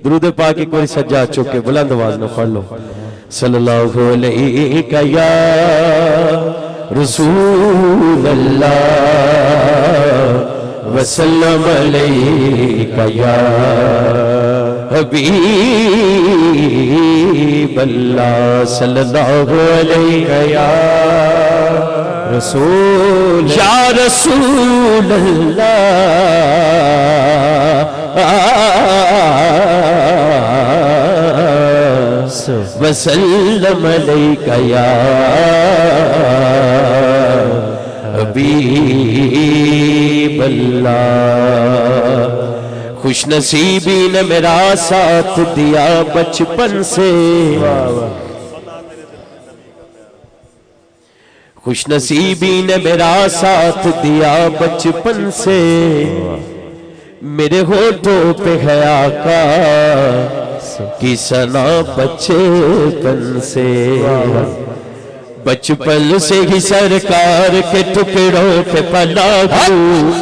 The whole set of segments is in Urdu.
درود پاک ایک باری سجاد چکے بلند آواز نہ پڑھ لو صلی اللہ علیہ یا رسول اللہ وسلم علیہ یا حبیب اللہ صلی اللہ علیہ یا رسول یا رسول اللہ وسلم علیک یا حبیب اللہ خوش نصیبی نے میرا ساتھ دیا بچپن سے خوش نصیبی نے میرا ساتھ دیا بچپن سے میرے ہونٹوں پہ ہے آقا کی ثنا بچپن سے بچپن سے ہی سرکار کے ٹکڑوں پہ پلا ہوں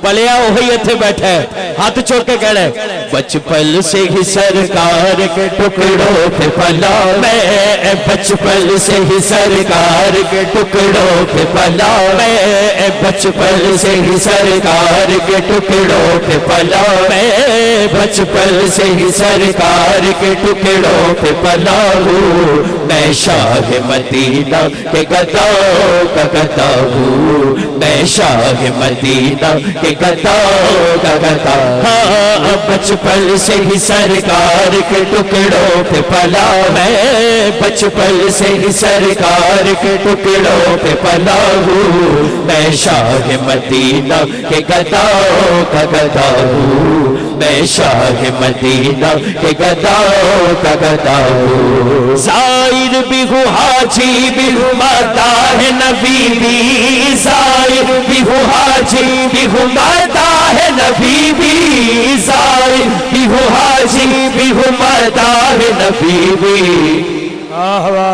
پلیا وہی اتھے بیٹھا ہے ہاتھ چھوڑ کے کہہ رہے بچپن سے ہی سرکار کے ٹکڑوں پہ پلا میں بچپن سے ہی سرکار کے ٹکڑوں پہ پلا میں بچپن سے ہی سرکار کے ٹکڑوں پہ پلا میں بچپن سے ہی سرکار کے ٹکڑوں پہ پلا ہوں میں شاہ مدینہ کے گداؤں کا گدا ہوں میں شاہ مدینہ کے گداؤں کا گدا ہاں بچپن سے ہی سرکار کے ٹکڑوں پہ پلا میں بچپن سے ہی سرکار کے ٹکڑوں پہ پلا ہوں میں شاہ مدینہ کے گداؤں کا گدا ہوں میں شاہ مدینہ کے گداؤں کا گدا ہوں زائر بھی ہوں حاجی بھی ہوں ماتا ہے نبی بھی زائر بھی ہوں حاجی بھی ہوں ماتا ہے نبی بھی زائر بھی ہوں حاجی بھی ہوں ماتا ہے نبی بھی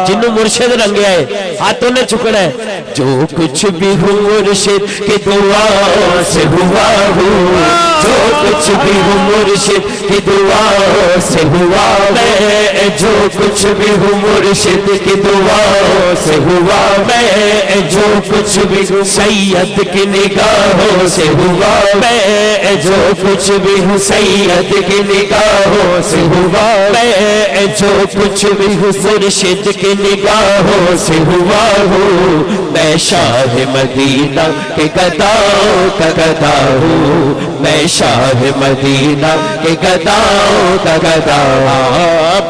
جنہوں مرشد رنگے آئے ہاتھوں نے چکڑا ہے جو کچھ بھی ہوں مرشد کی دعا سے ہوا ہوں جو کچھ بھی ہوں مرشد کی دعا سے ہوا میں جو کچھ بھی ہوں مرشد کی دعا سے ہوا میں جو کچھ بھی ہوں سید کی نگاہوں سے ہوا میں جو کچھ بھی ہوں سید کی نگاہوں سے ہوا میں جو کچھ بھی ہوں مرشد کی نگاہوں سے ہوا ہوں میں شاہ مدینہ کے گداؤں کا گدا ہوں میں شاہ مدینہ کے گداؤں کا گدا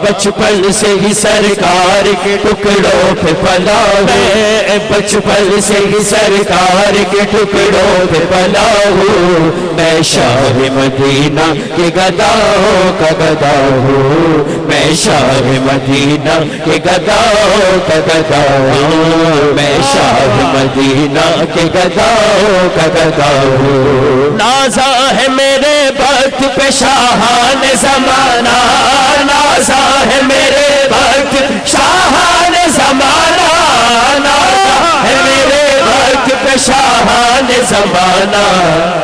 بچپن سے ہی سرکار کے ٹکڑوں پہ پلا میں بچپن سے ہی سرکار کے ٹکڑوں پہ پلا ہوں میں شاہ مدینہ کے گداؤں کا گدا ہوں میں شاہ مدینہ کے گداؤں کا گدا ہوں میں شاہ مدینہ کے گداؤں کا گدا ہوں نازا ہے میرے وقت پہ شاہان زمانہ نازا ہے میرے وقت شاہان زمانہ نازا ہے میرے وقت پہ شاہان زمانہ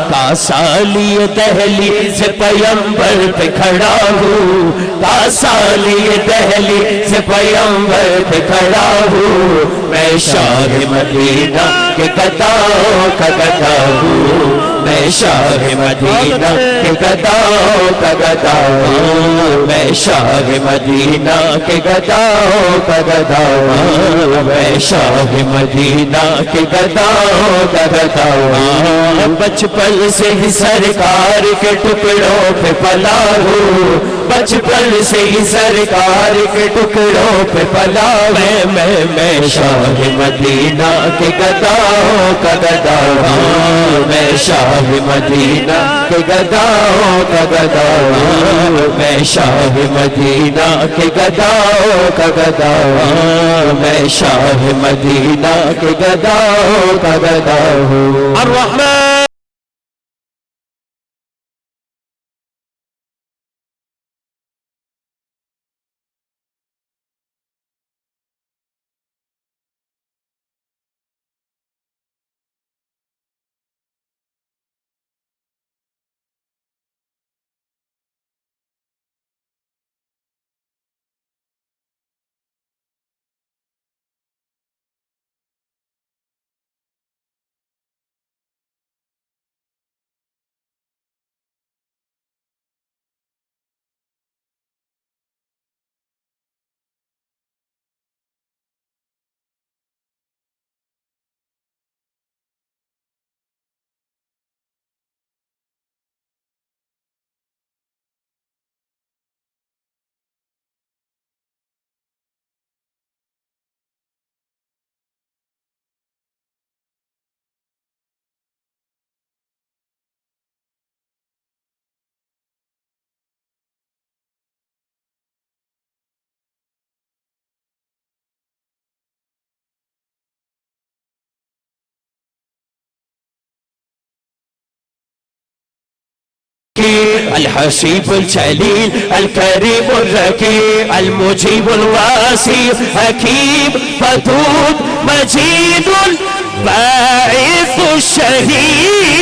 کاسالی دہلی سے پیمبر پہ کھڑا ہوں کاسالی دہلی سے پیمبر پہ کھڑا ہوں میں شاہ مدینہ کے گداؤں کا گدا ہوں میں شاہ مدینہ کے گداؤں کا گدا ہوں میں شاہ مدینہ کے گداؤں کا گدا ہوں میں شاہ مدینہ کے گداؤں کا گدا ہوں بچپن سے ہی سرکار کے ٹکڑوں پہ پلا ہوں بچپن سے ہی سرکار کے ٹکڑوں پہ پلا میں شاہ مدینہ کے گداؤں کا گدا ہوں میں شاہ مدینہ کے گداؤں کا گدا ہوں میں شاہ مدینہ کے گداؤں کا گدا ہوں میں شاہ مدینہ کے گداؤں کا گدا ہوں الرحمن الحسيب الجليل الكريم الرقيب المجيب الواسع حكيم ودود مجيد باعث الشهيد